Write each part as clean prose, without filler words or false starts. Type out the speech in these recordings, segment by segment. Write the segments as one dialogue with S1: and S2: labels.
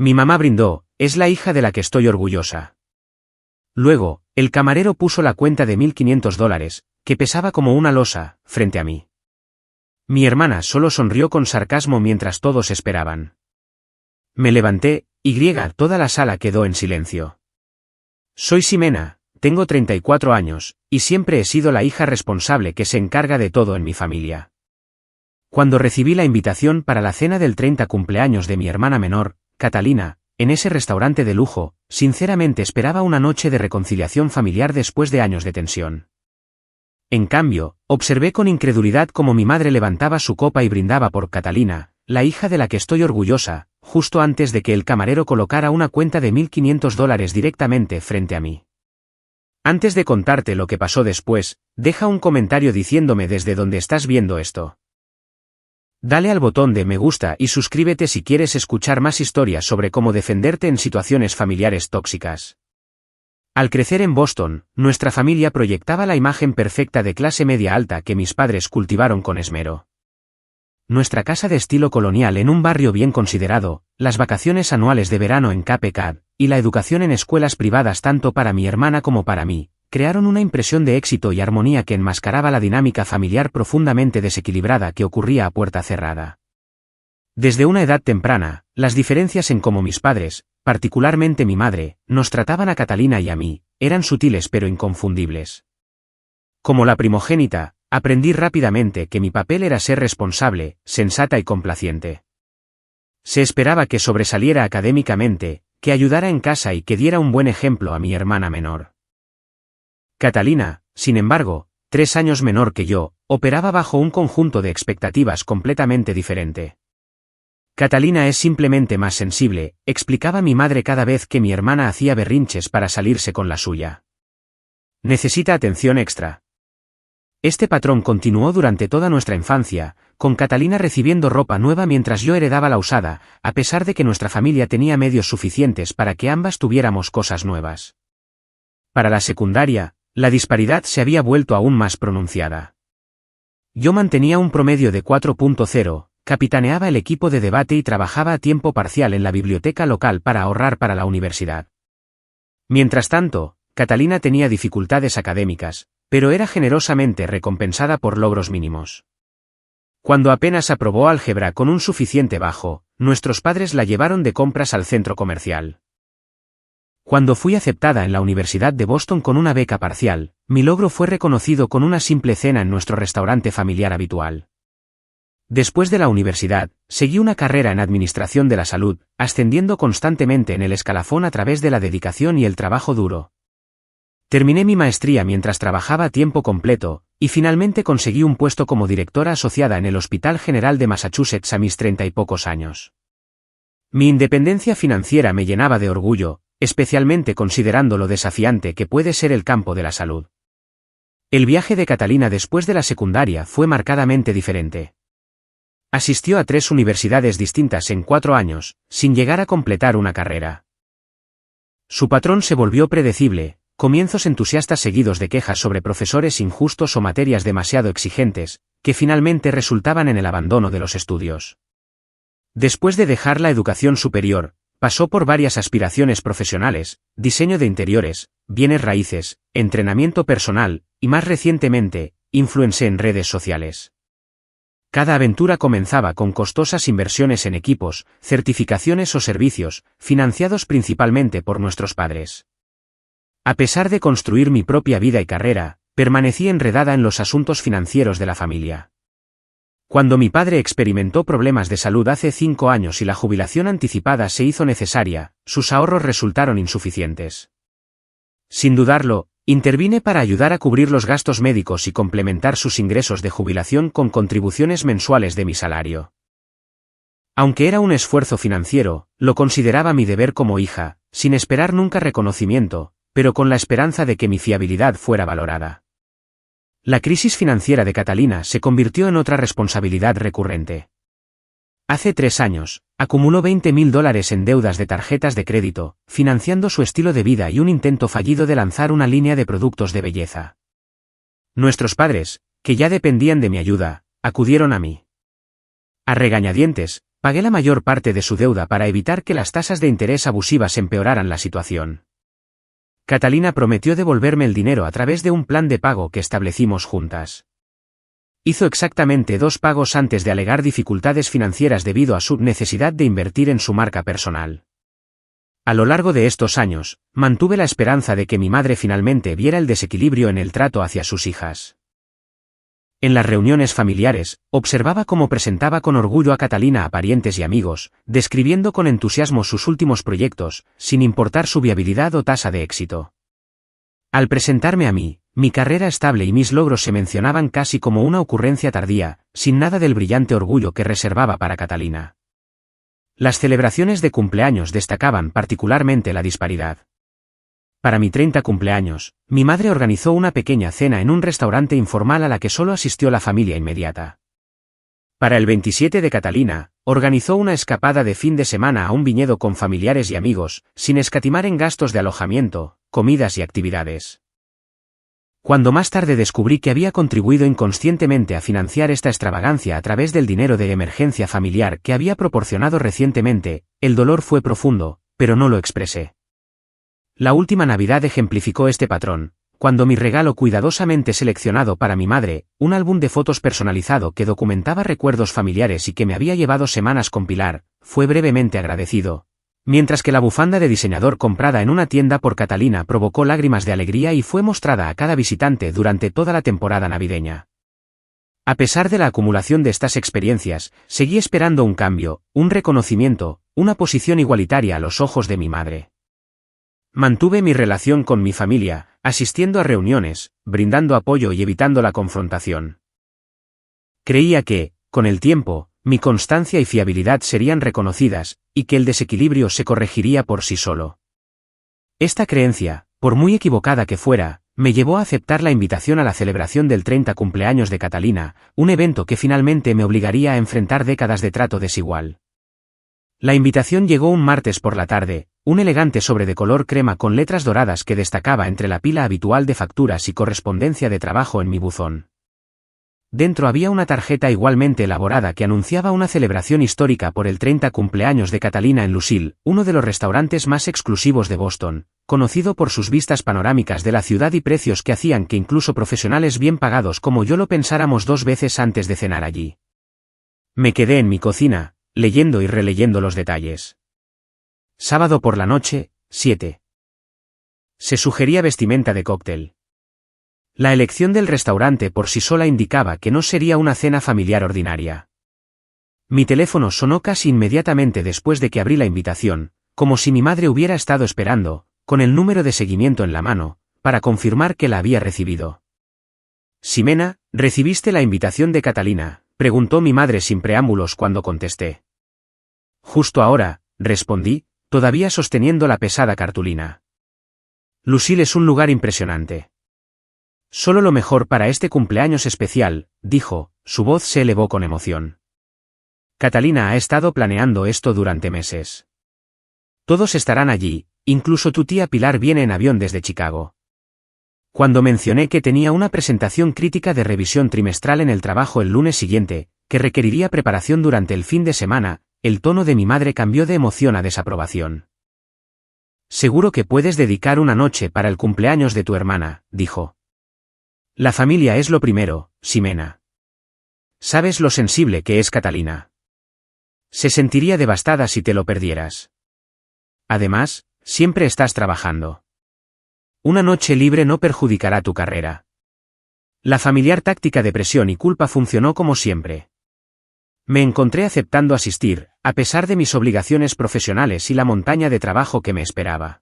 S1: Mi mamá brindó, es la hija de la que estoy orgullosa. Luego, el camarero puso la cuenta de $1.500, que pesaba como una losa, frente a mí. Mi hermana solo sonrió con sarcasmo mientras todos esperaban. Me levanté, y toda la sala quedó en silencio. Soy Ximena, tengo 34 años, y siempre he sido la hija responsable que se encarga de todo en mi familia. Cuando recibí la invitación para la cena del 30 cumpleaños de mi hermana menor, Catalina, en ese restaurante de lujo, sinceramente esperaba una noche de reconciliación familiar después de años de tensión. En cambio, observé con incredulidad cómo mi madre levantaba su copa y brindaba por Catalina, la hija de la que estoy orgullosa, justo antes de que el camarero colocara una cuenta de $1.500 directamente frente a mí. Antes de contarte lo que pasó después, deja un comentario diciéndome desde dónde estás viendo esto. Dale al botón de me gusta y suscríbete si quieres escuchar más historias sobre cómo defenderte en situaciones familiares tóxicas. Al crecer en Boston, nuestra familia proyectaba la imagen perfecta de clase media alta que mis padres cultivaron con esmero. Nuestra casa de estilo colonial en un barrio bien considerado, las vacaciones anuales de verano en Cape Cod, y la educación en escuelas privadas tanto para mi hermana como para mí, crearon una impresión de éxito y armonía que enmascaraba la dinámica familiar profundamente desequilibrada que ocurría a puerta cerrada. Desde una edad temprana, las diferencias en cómo mis padres, particularmente mi madre, nos trataban a Catalina y a mí, eran sutiles pero inconfundibles. Como la primogénita, aprendí rápidamente que mi papel era ser responsable, sensata y complaciente. Se esperaba que sobresaliera académicamente, que ayudara en casa y que diera un buen ejemplo a mi hermana menor. Catalina, sin embargo, 3 años menor que yo, operaba bajo un conjunto de expectativas completamente diferente. Catalina es simplemente más sensible, explicaba mi madre cada vez que mi hermana hacía berrinches para salirse con la suya. Necesita atención extra. Este patrón continuó durante toda nuestra infancia, con Catalina recibiendo ropa nueva mientras yo heredaba la usada, a pesar de que nuestra familia tenía medios suficientes para que ambas tuviéramos cosas nuevas. Para la secundaria, la disparidad se había vuelto aún más pronunciada. Yo mantenía un promedio de 4.0, capitaneaba el equipo de debate y trabajaba a tiempo parcial en la biblioteca local para ahorrar para la universidad. Mientras tanto, Catalina tenía dificultades académicas, pero era generosamente recompensada por logros mínimos. Cuando apenas aprobó álgebra con un suficiente bajo, nuestros padres la llevaron de compras al centro comercial. Cuando fui aceptada en la Universidad de Boston con una beca parcial, mi logro fue reconocido con una simple cena en nuestro restaurante familiar habitual. Después de la universidad, seguí una carrera en Administración de la Salud, ascendiendo constantemente en el escalafón a través de la dedicación y el trabajo duro. Terminé mi maestría mientras trabajaba a tiempo completo, y finalmente conseguí un puesto como directora asociada en el Hospital General de Massachusetts a mis 30 y pocos años. Mi independencia financiera me llenaba de orgullo, especialmente considerando lo desafiante que puede ser el campo de la salud. El viaje de Catalina después de la secundaria fue marcadamente diferente. Asistió a 3 universidades distintas en 4 años, sin llegar a completar una carrera. Su patrón se volvió predecible, comienzos entusiastas seguidos de quejas sobre profesores injustos o materias demasiado exigentes, que finalmente resultaban en el abandono de los estudios. Después de dejar la educación superior, pasó por varias aspiraciones profesionales, diseño de interiores, bienes raíces, entrenamiento personal, y más recientemente, influencer en redes sociales. Cada aventura comenzaba con costosas inversiones en equipos, certificaciones o servicios, financiados principalmente por nuestros padres. A pesar de construir mi propia vida y carrera, permanecí enredada en los asuntos financieros de la familia. Cuando mi padre experimentó problemas de salud hace 5 años y la jubilación anticipada se hizo necesaria, sus ahorros resultaron insuficientes. Sin dudarlo, intervine para ayudar a cubrir los gastos médicos y complementar sus ingresos de jubilación con contribuciones mensuales de mi salario. Aunque era un esfuerzo financiero, lo consideraba mi deber como hija, sin esperar nunca reconocimiento, pero con la esperanza de que mi fiabilidad fuera valorada. La crisis financiera de Catalina se convirtió en otra responsabilidad recurrente. Hace 3 años, acumuló $20.000 en deudas de tarjetas de crédito, financiando su estilo de vida y un intento fallido de lanzar una línea de productos de belleza. Nuestros padres, que ya dependían de mi ayuda, acudieron a mí. A regañadientes, Pagué la mayor parte de su deuda para evitar que las tasas de interés abusivas empeoraran la situación. Catalina prometió devolverme el dinero a través de un plan de pago que establecimos juntas. Hizo exactamente 2 pagos antes de alegar dificultades financieras debido a su necesidad de invertir en su marca personal. A lo largo de estos años, mantuve la esperanza de que mi madre finalmente viera el desequilibrio en el trato hacia sus hijas. En las reuniones familiares, observaba cómo presentaba con orgullo a Catalina a parientes y amigos, describiendo con entusiasmo sus últimos proyectos, sin importar su viabilidad o tasa de éxito. Al presentarme a mí, mi carrera estable y mis logros se mencionaban casi como una ocurrencia tardía, sin nada del brillante orgullo que reservaba para Catalina. Las celebraciones de cumpleaños destacaban particularmente la disparidad. Para mi 30 cumpleaños, mi madre organizó una pequeña cena en un restaurante informal a la que solo asistió la familia inmediata. Para el 27 de Catalina, organizó una escapada de fin de semana a un viñedo con familiares y amigos, sin escatimar en gastos de alojamiento, comidas y actividades. Cuando más tarde descubrí que había contribuido inconscientemente a financiar esta extravagancia a través del dinero de emergencia familiar que había proporcionado recientemente, el dolor fue profundo, pero no lo expresé. La última Navidad ejemplificó este patrón, cuando mi regalo cuidadosamente seleccionado para mi madre, un álbum de fotos personalizado que documentaba recuerdos familiares y que me había llevado semanas compilar, fue brevemente agradecido, mientras que la bufanda de diseñador comprada en una tienda por Catalina provocó lágrimas de alegría y fue mostrada a cada visitante durante toda la temporada navideña. A pesar de la acumulación de estas experiencias, seguí esperando un cambio, un reconocimiento, una posición igualitaria a los ojos de mi madre. Mantuve mi relación con mi familia, asistiendo a reuniones, brindando apoyo y evitando la confrontación. Creía que, con el tiempo, mi constancia y fiabilidad serían reconocidas, y que el desequilibrio se corregiría por sí solo. Esta creencia, por muy equivocada que fuera, me llevó a aceptar la invitación a la celebración del 30 cumpleaños de Catalina, un evento que finalmente me obligaría a enfrentar décadas de trato desigual. La invitación llegó un martes por la tarde, un elegante sobre de color crema con letras doradas que destacaba entre la pila habitual de facturas y correspondencia de trabajo en mi buzón. Dentro había una tarjeta igualmente elaborada que anunciaba una celebración histórica por el 30 cumpleaños de Catalina en Lucille, uno de los restaurantes más exclusivos de Boston, conocido por sus vistas panorámicas de la ciudad y precios que hacían que incluso profesionales bien pagados como yo lo pensáramos 2 veces antes de cenar allí. Me quedé en mi cocina, leyendo y releyendo los detalles. Sábado por la noche, 7. Se sugería vestimenta de cóctel. La elección del restaurante por sí sola indicaba que no sería una cena familiar ordinaria. Mi teléfono sonó casi inmediatamente después de que abrí la invitación, como si mi madre hubiera estado esperando, con el número de seguimiento en la mano, para confirmar que la había recibido. Ximena, ¿recibiste la invitación de Catalina?, preguntó mi madre sin preámbulos cuando contesté. Justo ahora, respondí, todavía sosteniendo la pesada cartulina. Lucille es un lugar impresionante. Solo lo mejor para este cumpleaños especial, dijo, su voz se elevó con emoción. Catalina ha estado planeando esto durante meses. Todos estarán allí, incluso tu tía Pilar viene en avión desde Chicago. Cuando mencioné que tenía una presentación crítica de revisión trimestral en el trabajo el lunes siguiente, que requeriría preparación durante el fin de semana, el tono de mi madre cambió de emoción a desaprobación. Seguro que puedes dedicar una noche para el cumpleaños de tu hermana, dijo. La familia es lo primero, Ximena. ¿Sabes lo sensible que es Catalina? Se sentiría devastada si te lo perdieras. Además, siempre estás trabajando. Una noche libre no perjudicará tu carrera. La familiar táctica de presión y culpa funcionó como siempre. Me encontré aceptando asistir, a pesar de mis obligaciones profesionales y la montaña de trabajo que me esperaba.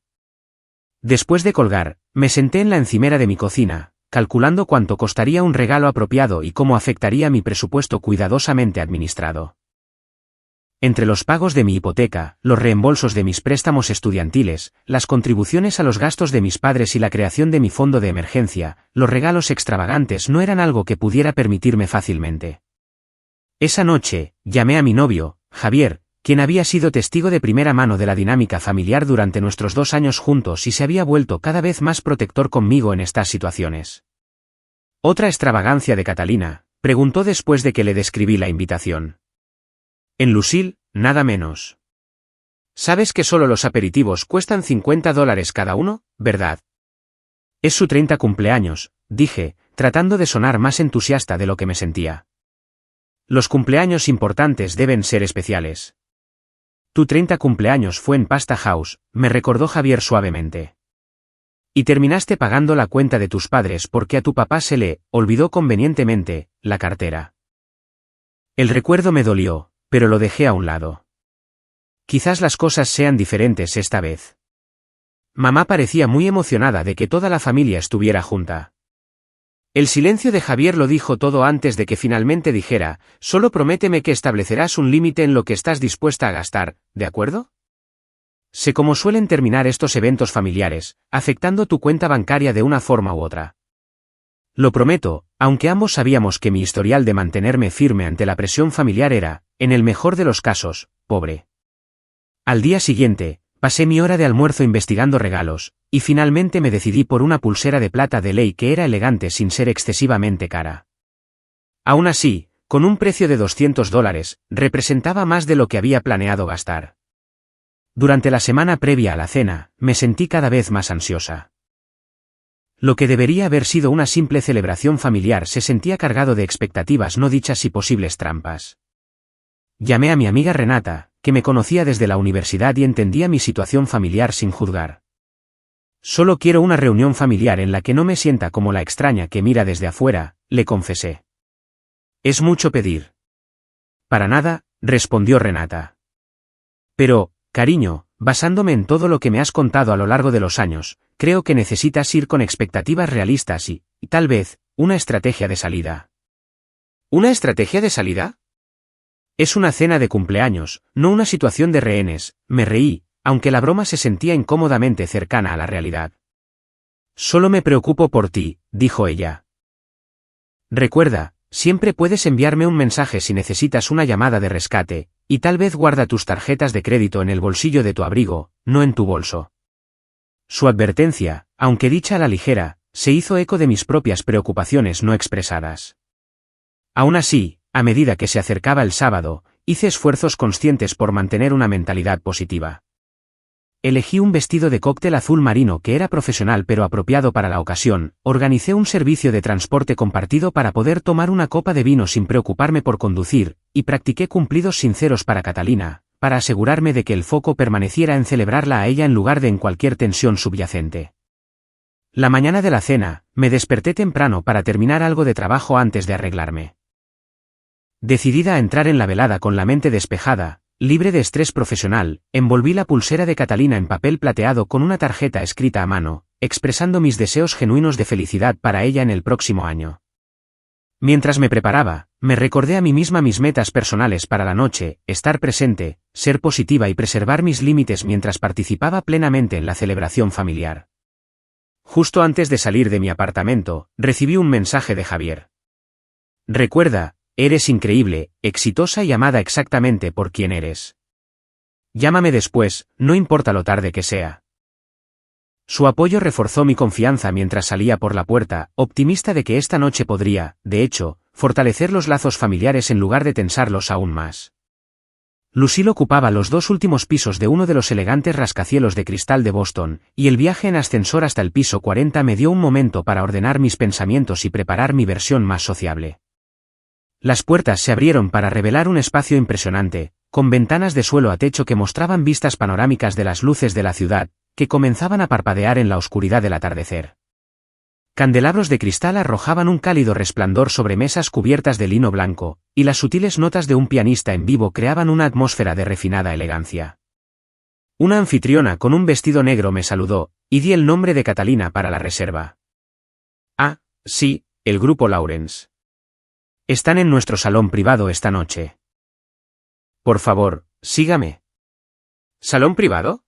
S1: Después de colgar, me senté en la encimera de mi cocina, calculando cuánto costaría un regalo apropiado y cómo afectaría mi presupuesto cuidadosamente administrado. Entre los pagos de mi hipoteca, los reembolsos de mis préstamos estudiantiles, las contribuciones a los gastos de mis padres y la creación de mi fondo de emergencia, los regalos extravagantes no eran algo que pudiera permitirme fácilmente. Esa noche, llamé a mi novio, Javier, quien había sido testigo de primera mano de la dinámica familiar durante nuestros 2 años juntos y se había vuelto cada vez más protector conmigo en estas situaciones. ¿Otra extravagancia de Catalina?, preguntó después de que le describí la invitación. En Lucille, nada menos. ¿Sabes que solo los aperitivos cuestan $50 cada uno, verdad? Es su 30 cumpleaños, dije, tratando de sonar más entusiasta de lo que me sentía. Los cumpleaños importantes deben ser especiales. Tu 30 cumpleaños fue en Pasta House, me recordó Javier suavemente. Y terminaste pagando la cuenta de tus padres porque a tu papá se le olvidó convenientemente la cartera. El recuerdo me dolió, pero lo dejé a un lado. Quizás las cosas sean diferentes esta vez. Mamá parecía muy emocionada de que toda la familia estuviera junta. El silencio de Javier lo dijo todo antes de que finalmente dijera, solo prométeme que establecerás un límite en lo que estás dispuesta a gastar, ¿de acuerdo? Sé cómo suelen terminar estos eventos familiares, afectando tu cuenta bancaria de una forma u otra. Lo prometo, aunque ambos sabíamos que mi historial de mantenerme firme ante la presión familiar era, en el mejor de los casos, pobre. Al día siguiente, pasé mi hora de almuerzo investigando regalos, y finalmente me decidí por una pulsera de plata de ley que era elegante sin ser excesivamente cara. Aún así, con un precio de $200, representaba más de lo que había planeado gastar. Durante la semana previa a la cena, me sentí cada vez más ansiosa. Lo que debería haber sido una simple celebración familiar se sentía cargado de expectativas no dichas y posibles trampas. Llamé a mi amiga Renata, que me conocía desde la universidad y entendía mi situación familiar sin juzgar. Solo quiero una reunión familiar en la que no me sienta como la extraña que mira desde afuera, le confesé. Es mucho pedir. Para nada, respondió Renata. Pero, cariño, basándome en todo lo que me has contado a lo largo de los años, creo que necesitas ir con expectativas realistas y, tal vez, una estrategia de salida. ¿Una estrategia de salida? Es una cena de cumpleaños, no una situación de rehenes, me reí, aunque la broma se sentía incómodamente cercana a la realidad. Solo me preocupo por ti, dijo ella. Recuerda, siempre puedes enviarme un mensaje si necesitas una llamada de rescate, y tal vez guarda tus tarjetas de crédito en el bolsillo de tu abrigo, no en tu bolso. Su advertencia, aunque dicha a la ligera, se hizo eco de mis propias preocupaciones no expresadas. Aún así, a medida que se acercaba el sábado, hice esfuerzos conscientes por mantener una mentalidad positiva. Elegí un vestido de cóctel azul marino que era profesional pero apropiado para la ocasión, organicé un servicio de transporte compartido para poder tomar una copa de vino sin preocuparme por conducir, y practiqué cumplidos sinceros para Catalina, para asegurarme de que el foco permaneciera en celebrarla a ella en lugar de en cualquier tensión subyacente. La mañana de la cena, me desperté temprano para terminar algo de trabajo antes de arreglarme. Decidida a entrar en la velada con la mente despejada, libre de estrés profesional, envolví la pulsera de Catalina en papel plateado con una tarjeta escrita a mano, expresando mis deseos genuinos de felicidad para ella en el próximo año. Mientras me preparaba, me recordé a mí misma mis metas personales para la noche, estar presente, ser positiva y preservar mis límites mientras participaba plenamente en la celebración familiar. Justo antes de salir de mi apartamento, recibí un mensaje de Javier. Recuerda, eres increíble, exitosa y amada exactamente por quien eres. Llámame después, no importa lo tarde que sea. Su apoyo reforzó mi confianza mientras salía por la puerta, optimista de que esta noche podría, de hecho, fortalecer los lazos familiares en lugar de tensarlos aún más. Lucille ocupaba los 2 últimos pisos de uno de los elegantes rascacielos de cristal de Boston, y el viaje en ascensor hasta el piso 40 me dio un momento para ordenar mis pensamientos y preparar mi versión más sociable. Las puertas se abrieron para revelar un espacio impresionante, con ventanas de suelo a techo que mostraban vistas panorámicas de las luces de la ciudad, que comenzaban a parpadear en la oscuridad del atardecer. Candelabros de cristal arrojaban un cálido resplandor sobre mesas cubiertas de lino blanco, y las sutiles notas de un pianista en vivo creaban una atmósfera de refinada elegancia. Una anfitriona con un vestido negro me saludó, y di el nombre de Catalina para la reserva. Ah, sí, el grupo Lawrence. Están en nuestro salón privado esta noche. Por favor, sígame. ¿Salón privado?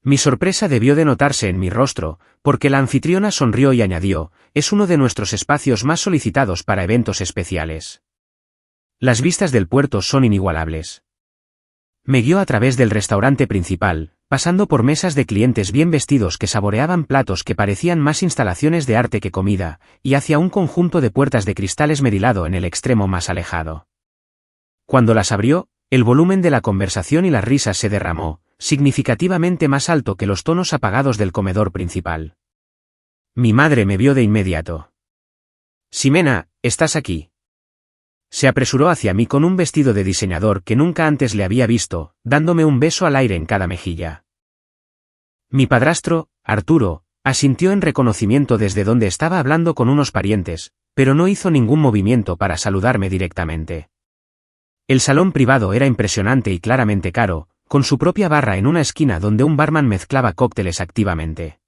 S1: Mi sorpresa debió de notarse en mi rostro, porque la anfitriona sonrió y añadió, es uno de nuestros espacios más solicitados para eventos especiales. Las vistas del puerto son inigualables. Me guió a través del restaurante principal, pasando por mesas de clientes bien vestidos que saboreaban platos que parecían más instalaciones de arte que comida, y hacia un conjunto de puertas de cristal esmerilado en el extremo más alejado. Cuando las abrió, El volumen de la conversación y las risas se derramó, significativamente más alto que los tonos apagados del comedor principal. Mi madre me vio de inmediato. «Ximena, ¿estás aquí?» Se apresuró hacia mí con un vestido de diseñador que nunca antes le había visto, dándome un beso al aire en cada mejilla. Mi padrastro, Arturo, asintió en reconocimiento desde donde estaba hablando con unos parientes, pero no hizo ningún movimiento para saludarme directamente. El salón privado era impresionante y claramente caro, con su propia barra en una esquina donde un barman mezclaba cócteles activamente.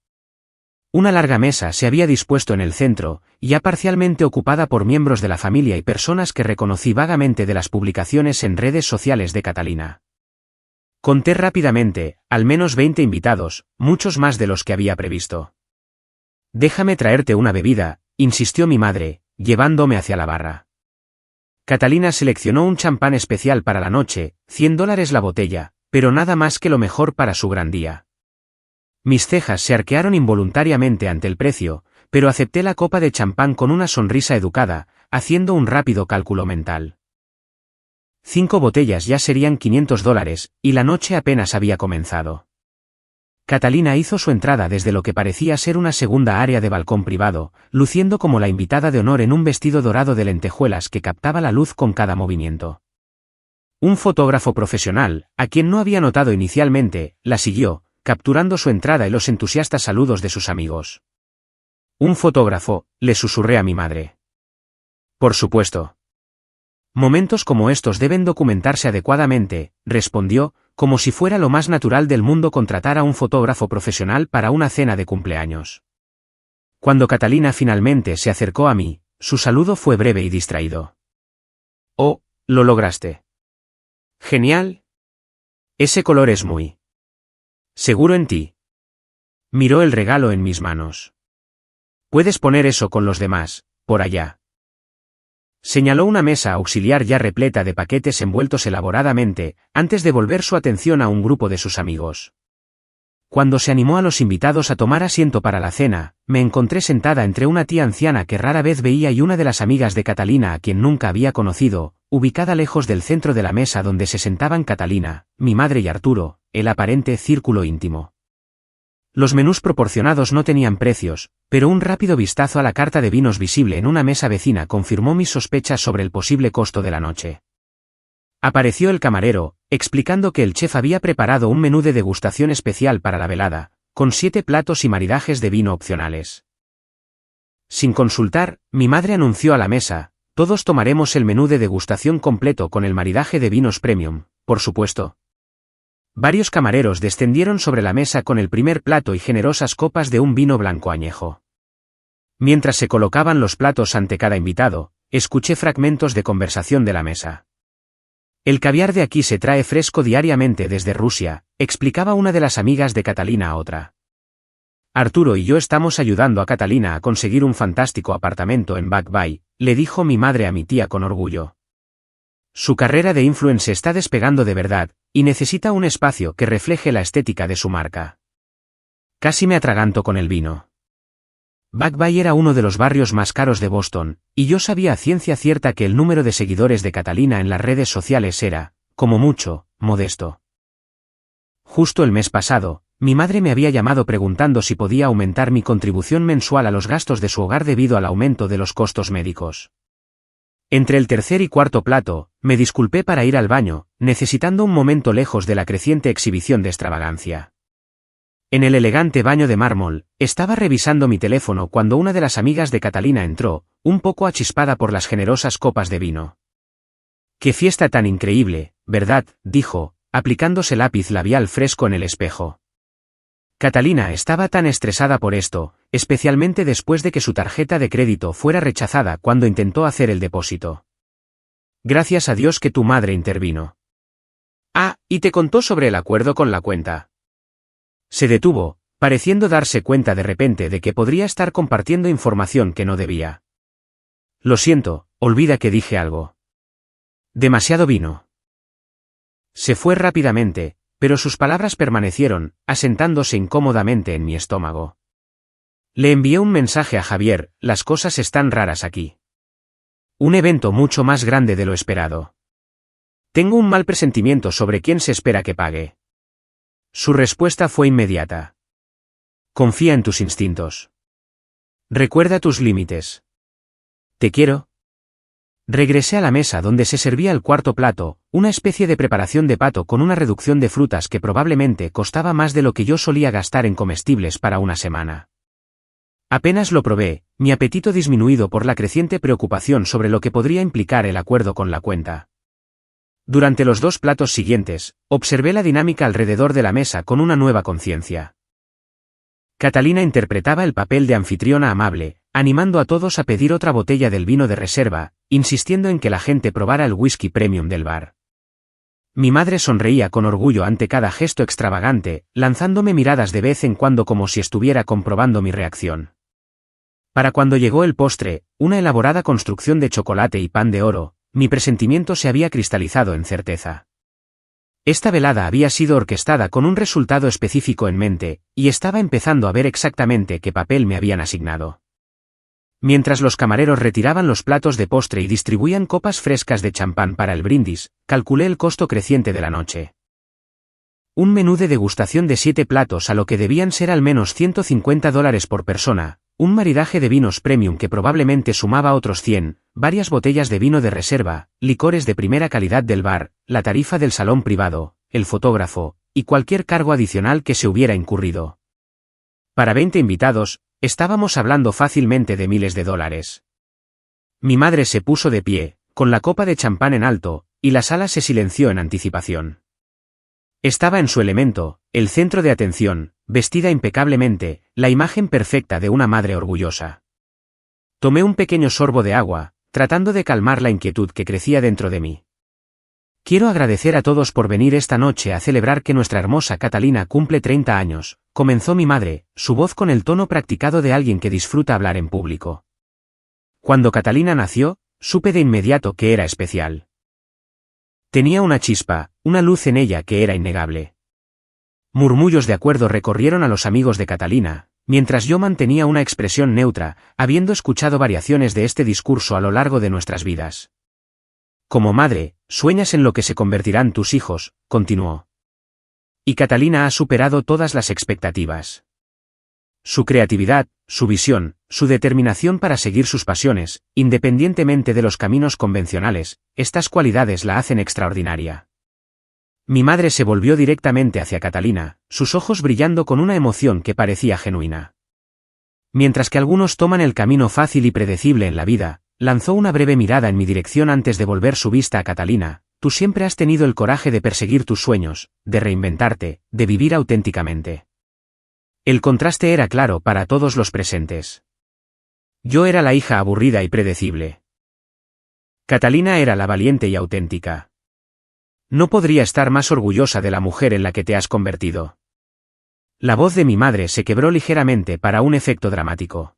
S1: Una larga mesa se había dispuesto en el centro, ya parcialmente ocupada por miembros de la familia y personas que reconocí vagamente de las publicaciones en redes sociales de Catalina. Conté rápidamente, al menos 20 invitados, muchos más de los que había previsto. «Déjame traerte una bebida», insistió mi madre, llevándome hacia la barra. Catalina seleccionó un champán especial para la noche, $100 la botella, pero nada más que lo mejor para su gran día. Mis cejas se arquearon involuntariamente ante el precio, pero acepté la copa de champán con una sonrisa educada, haciendo un rápido cálculo mental. 5 botellas ya serían $500, y la noche apenas había comenzado. Catalina hizo su entrada desde lo que parecía ser una segunda área de balcón privado, luciendo como la invitada de honor en un vestido dorado de lentejuelas que captaba la luz con cada movimiento. Un fotógrafo profesional, a quien no había notado inicialmente, la siguió, capturando su entrada y los entusiastas saludos de sus amigos. «¿Un fotógrafo?», le susurré a mi madre. «Por supuesto. Momentos como estos deben documentarse adecuadamente», respondió, como si fuera lo más natural del mundo contratar a un fotógrafo profesional para una cena de cumpleaños. Cuando Catalina finalmente se acercó a mí, su saludo fue breve y distraído. «Oh, lo lograste. Genial. Ese color es muy seguro en ti». Miró el regalo en mis manos. «Puedes poner eso con los demás, por allá». Señaló una mesa auxiliar ya repleta de paquetes envueltos elaboradamente, antes de volver su atención a un grupo de sus amigos. Cuando se animó a los invitados a tomar asiento para la cena, me encontré sentada entre una tía anciana que rara vez veía y una de las amigas de Catalina a quien nunca había conocido, ubicada lejos del centro de la mesa donde se sentaban Catalina, mi madre y Arturo, el aparente círculo íntimo. Los menús proporcionados no tenían precios, pero un rápido vistazo a la carta de vinos visible en una mesa vecina confirmó mis sospechas sobre el posible costo de la noche. Apareció el camarero, explicando que el chef había preparado un menú de degustación especial para la velada, con 7 platos y maridajes de vino opcionales. Sin consultar, mi madre anunció a la mesa: «Todos tomaremos el menú de degustación completo con el maridaje de vinos premium, por supuesto». Varios camareros descendieron sobre la mesa con el primer plato y generosas copas de un vino blanco añejo. Mientras se colocaban los platos ante cada invitado, escuché fragmentos de conversación de la mesa. «El caviar de aquí se trae fresco diariamente desde Rusia», explicaba una de las amigas de Catalina a otra. «Arturo y yo estamos ayudando a Catalina a conseguir un fantástico apartamento en Back Bay», le dijo mi madre a mi tía con orgullo. «Su carrera de influencer está despegando de verdad, y necesita un espacio que refleje la estética de su marca». Casi me atraganto con el vino. Back Bay era uno de los barrios más caros de Boston, y yo sabía a ciencia cierta que el número de seguidores de Catalina en las redes sociales era, como mucho, modesto. Justo el mes pasado, mi madre me había llamado preguntando si podía aumentar mi contribución mensual a los gastos de su hogar debido al aumento de los costos médicos. Entre el tercer y cuarto plato, me disculpé para ir al baño, necesitando un momento lejos de la creciente exhibición de extravagancia. En el elegante baño de mármol, estaba revisando mi teléfono cuando una de las amigas de Catalina entró, un poco achispada por las generosas copas de vino. «Qué fiesta tan increíble, ¿verdad?», dijo, aplicándose lápiz labial fresco en el espejo. Catalina estaba tan estresada por esto, especialmente después de que su tarjeta de crédito fuera rechazada cuando intentó hacer el depósito. «Gracias a Dios que tu madre intervino». «Ah, ¿y te contó sobre el acuerdo con la cuenta?». Se detuvo, pareciendo darse cuenta de repente de que podría estar compartiendo información que no debía. «Lo siento, olvida que dije algo». «Demasiado vino». Se fue rápidamente, pero sus palabras permanecieron, asentándose incómodamente en mi estómago. Le envié un mensaje a Javier: «Las cosas están raras aquí. Un evento mucho más grande de lo esperado». Tengo un mal presentimiento sobre quién se espera que pague. Su respuesta fue inmediata. Confía en tus instintos. Recuerda tus límites. Te quiero. Regresé a la mesa donde se servía el cuarto plato, una especie de preparación de pato con una reducción de frutas que probablemente costaba más de lo que yo solía gastar en comestibles para una semana. Apenas lo probé, mi apetito disminuido por la creciente preocupación sobre lo que podría implicar el acuerdo con la cuenta. Durante los 2 platos siguientes, observé la dinámica alrededor de la mesa con una nueva conciencia. Catalina interpretaba el papel de anfitriona amable, animando a todos a pedir otra botella del vino de reserva, insistiendo en que la gente probara el whisky premium del bar. Mi madre sonreía con orgullo ante cada gesto extravagante, lanzándome miradas de vez en cuando como si estuviera comprobando mi reacción. Para cuando llegó el postre, una elaborada construcción de chocolate y pan de oro, mi presentimiento se había cristalizado en certeza. Esta velada había sido orquestada con un resultado específico en mente, y estaba empezando a ver exactamente qué papel me habían asignado. Mientras los camareros retiraban los platos de postre y distribuían copas frescas de champán para el brindis, calculé el costo creciente de la noche. Un menú de degustación de 7 platos a lo que debían ser al menos $150 por persona, un maridaje de vinos premium que probablemente sumaba otros 100, varias botellas de vino de reserva, licores de primera calidad del bar, la tarifa del salón privado, el fotógrafo, y cualquier cargo adicional que se hubiera incurrido. Para 20 invitados, estábamos hablando fácilmente de miles de dólares. Mi madre se puso de pie, con la copa de champán en alto, y la sala se silenció en anticipación. Estaba en su elemento, el centro de atención, vestida impecablemente, la imagen perfecta de una madre orgullosa. Tomé un pequeño sorbo de agua, tratando de calmar la inquietud que crecía dentro de mí. Quiero agradecer a todos por venir esta noche a celebrar que nuestra hermosa Catalina cumple 30 años, comenzó mi madre, su voz con el tono practicado de alguien que disfruta hablar en público. Cuando Catalina nació, supe de inmediato que era especial. Tenía una chispa, una luz en ella que era innegable. Murmullos de acuerdo recorrieron a los amigos de Catalina, mientras yo mantenía una expresión neutra, habiendo escuchado variaciones de este discurso a lo largo de nuestras vidas. Como madre, sueñas en lo que se convertirán tus hijos, continuó. Y Catalina ha superado todas las expectativas. Su creatividad, su visión, su determinación para seguir sus pasiones, independientemente de los caminos convencionales, estas cualidades la hacen extraordinaria. Mi madre se volvió directamente hacia Catalina, sus ojos brillando con una emoción que parecía genuina. Mientras que algunos toman el camino fácil y predecible en la vida, lanzó una breve mirada en mi dirección antes de volver su vista a Catalina. Tú siempre has tenido el coraje de perseguir tus sueños, de reinventarte, de vivir auténticamente. El contraste era claro para todos los presentes. Yo era la hija aburrida y predecible. Catalina era la valiente y auténtica. No podría estar más orgullosa de la mujer en la que te has convertido. La voz de mi madre se quebró ligeramente para un efecto dramático.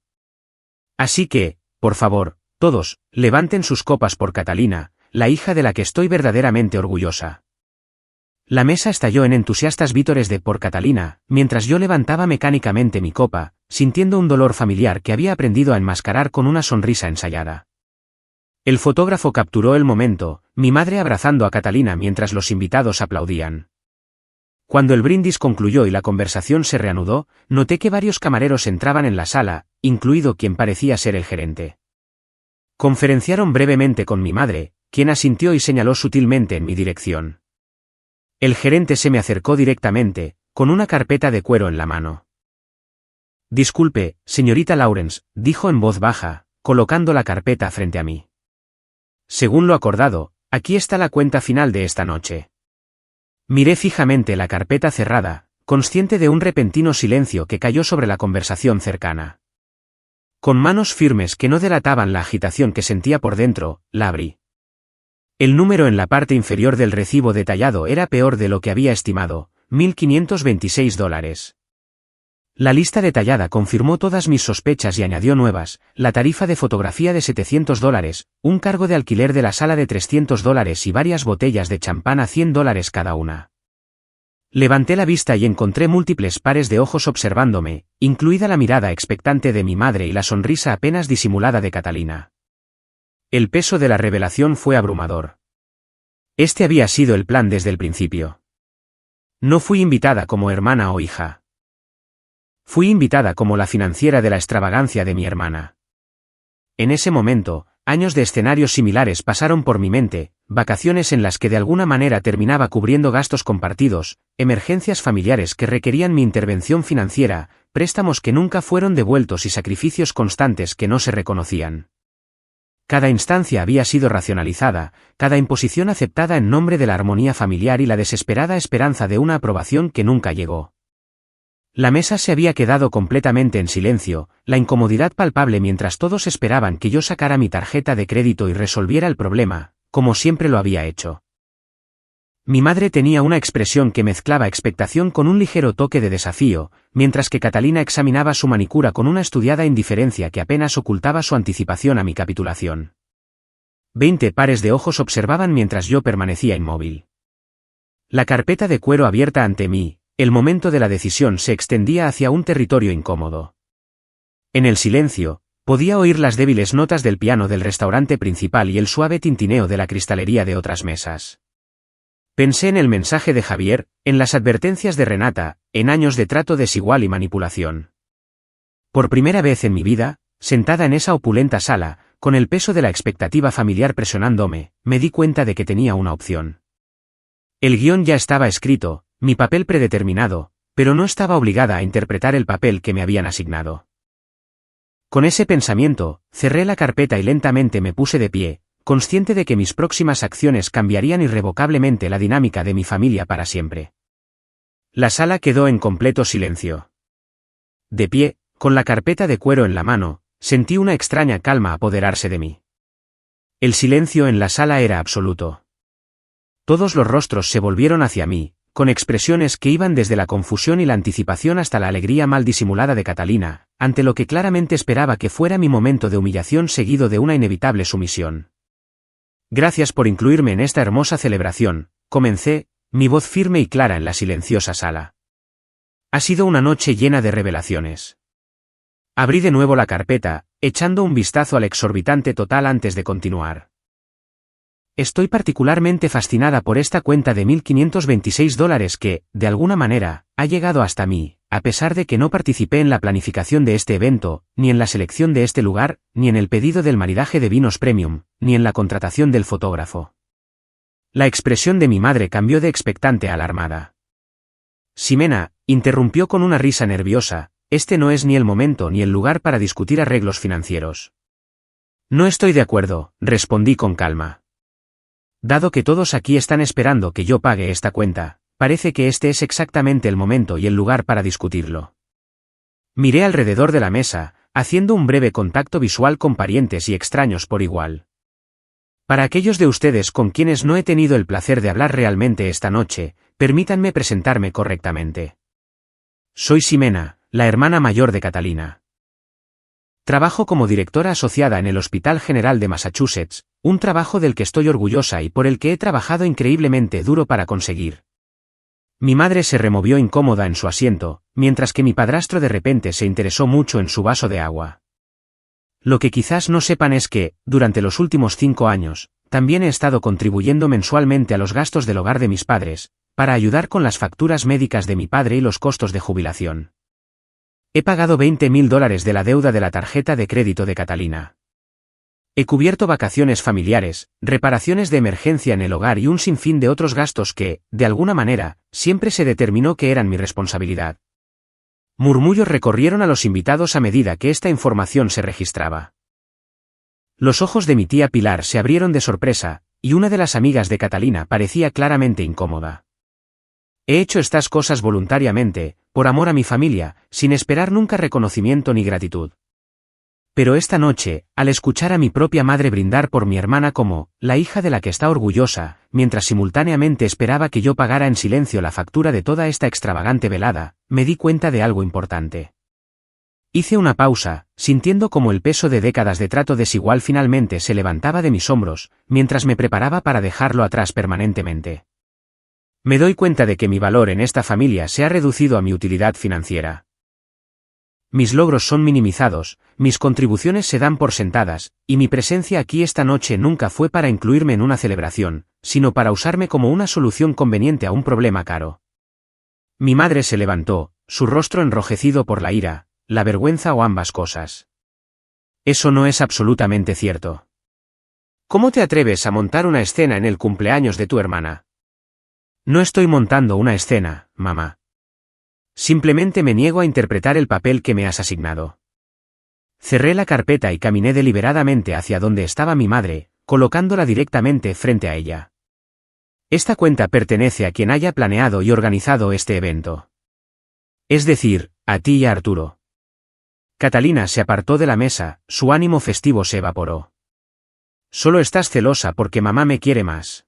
S1: Así que, por favor, todos, levanten sus copas por Catalina, la hija de la que estoy verdaderamente orgullosa. La mesa estalló en entusiastas vítores de por Catalina, mientras yo levantaba mecánicamente mi copa, sintiendo un dolor familiar que había aprendido a enmascarar con una sonrisa ensayada. El fotógrafo capturó el momento, mi madre abrazando a Catalina mientras los invitados aplaudían. Cuando el brindis concluyó y la conversación se reanudó, noté que varios camareros entraban en la sala, incluido quien parecía ser el gerente. Conferenciaron brevemente con mi madre, quien asintió y señaló sutilmente en mi dirección. El gerente se me acercó directamente, con una carpeta de cuero en la mano. Disculpe, señorita Lawrence, dijo en voz baja, colocando la carpeta frente a mí. Según lo acordado, aquí está la cuenta final de esta noche. Miré fijamente la carpeta cerrada, consciente de un repentino silencio que cayó sobre la conversación cercana. Con manos firmes que no delataban la agitación que sentía por dentro, la abrí. El número en la parte inferior del recibo detallado era peor de lo que había estimado, $1.526. La lista detallada confirmó todas mis sospechas y añadió nuevas, la tarifa de fotografía de $700, un cargo de alquiler de la sala de $300 y varias botellas de champán a $100 cada una. Levanté la vista y encontré múltiples pares de ojos observándome, incluida la mirada expectante de mi madre y la sonrisa apenas disimulada de Catalina. El peso de la revelación fue abrumador. Este había sido el plan desde el principio. No fui invitada como hermana o hija. Fui invitada como la financiera de la extravagancia de mi hermana. En ese momento, años de escenarios similares pasaron por mi mente, vacaciones en las que de alguna manera terminaba cubriendo gastos compartidos, emergencias familiares que requerían mi intervención financiera, préstamos que nunca fueron devueltos y sacrificios constantes que no se reconocían. Cada instancia había sido racionalizada, cada imposición aceptada en nombre de la armonía familiar y la desesperada esperanza de una aprobación que nunca llegó. La mesa se había quedado completamente en silencio, la incomodidad palpable mientras todos esperaban que yo sacara mi tarjeta de crédito y resolviera el problema, como siempre lo había hecho. Mi madre tenía una expresión que mezclaba expectación con un ligero toque de desafío, mientras que Catalina examinaba su manicura con una estudiada indiferencia que apenas ocultaba su anticipación a mi capitulación. 20 pares de ojos observaban mientras yo permanecía inmóvil. La carpeta de cuero abierta ante mí, el momento de la decisión se extendía hacia un territorio incómodo. En el silencio, podía oír las débiles notas del piano del restaurante principal y el suave tintineo de la cristalería de otras mesas. Pensé en el mensaje de Javier, en las advertencias de Renata, en años de trato desigual y manipulación. Por primera vez en mi vida, sentada en esa opulenta sala, con el peso de la expectativa familiar presionándome, me di cuenta de que tenía una opción. El guión ya estaba escrito, mi papel predeterminado, pero no estaba obligada a interpretar el papel que me habían asignado. Con ese pensamiento, cerré la carpeta y lentamente me puse de pie, consciente de que mis próximas acciones cambiarían irrevocablemente la dinámica de mi familia para siempre. La sala quedó en completo silencio. De pie, con la carpeta de cuero en la mano, sentí una extraña calma apoderarse de mí. El silencio en la sala era absoluto. Todos los rostros se volvieron hacia mí, con expresiones que iban desde la confusión y la anticipación hasta la alegría mal disimulada de Catalina, ante lo que claramente esperaba que fuera mi momento de humillación seguido de una inevitable sumisión. Gracias por incluirme en esta hermosa celebración, comencé, mi voz firme y clara en la silenciosa sala. Ha sido una noche llena de revelaciones. Abrí de nuevo la carpeta, echando un vistazo al exorbitante total antes de continuar. Estoy particularmente fascinada por esta cuenta de $1.526 que, de alguna manera, ha llegado hasta mí, a pesar de que no participé en la planificación de este evento, ni en la selección de este lugar, ni en el pedido del maridaje de vinos premium, ni en la contratación del fotógrafo. La expresión de mi madre cambió de expectante a alarmada. Ximena, interrumpió con una risa nerviosa, este no es ni el momento ni el lugar para discutir arreglos financieros. No estoy de acuerdo, respondí con calma. Dado que todos aquí están esperando que yo pague esta cuenta, parece que este es exactamente el momento y el lugar para discutirlo. Miré alrededor de la mesa, haciendo un breve contacto visual con parientes y extraños por igual. Para aquellos de ustedes con quienes no he tenido el placer de hablar realmente esta noche, permítanme presentarme correctamente. Soy Ximena, la hermana mayor de Catalina. Trabajo como directora asociada en el Hospital General de Massachusetts, un trabajo del que estoy orgullosa y por el que he trabajado increíblemente duro para conseguir. Mi madre se removió incómoda en su asiento, mientras que mi padrastro de repente se interesó mucho en su vaso de agua. Lo que quizás no sepan es que, durante los últimos 5 años, también he estado contribuyendo mensualmente a los gastos del hogar de mis padres, para ayudar con las facturas médicas de mi padre y los costos de jubilación. He pagado $20.000 de la deuda de la tarjeta de crédito de Catalina. He cubierto vacaciones familiares, reparaciones de emergencia en el hogar y un sinfín de otros gastos que, de alguna manera, siempre se determinó que eran mi responsabilidad. Murmullos recorrieron a los invitados a medida que esta información se registraba. Los ojos de mi tía Pilar se abrieron de sorpresa, y una de las amigas de Catalina parecía claramente incómoda. He hecho estas cosas voluntariamente, por amor a mi familia, sin esperar nunca reconocimiento ni gratitud. Pero esta noche, al escuchar a mi propia madre brindar por mi hermana como la hija de la que está orgullosa, mientras simultáneamente esperaba que yo pagara en silencio la factura de toda esta extravagante velada, me di cuenta de algo importante. Hice una pausa, sintiendo como el peso de décadas de trato desigual finalmente se levantaba de mis hombros, mientras me preparaba para dejarlo atrás permanentemente. Me doy cuenta de que mi valor en esta familia se ha reducido a mi utilidad financiera. Mis logros son minimizados, mis contribuciones se dan por sentadas, y mi presencia aquí esta noche nunca fue para incluirme en una celebración, sino para usarme como una solución conveniente a un problema caro. Mi madre se levantó, su rostro enrojecido por la ira, la vergüenza o ambas cosas. Eso no es absolutamente cierto. ¿Cómo te atreves a montar una escena en el cumpleaños de tu hermana? No estoy montando una escena, mamá. Simplemente me niego a interpretar el papel que me has asignado. Cerré la carpeta y caminé deliberadamente hacia donde estaba mi madre, colocándola directamente frente a ella. Esta cuenta pertenece a quien haya planeado y organizado este evento. Es decir, a ti y a Arturo. Catalina se apartó de la mesa, su ánimo festivo se evaporó. Solo estás celosa porque mamá me quiere más.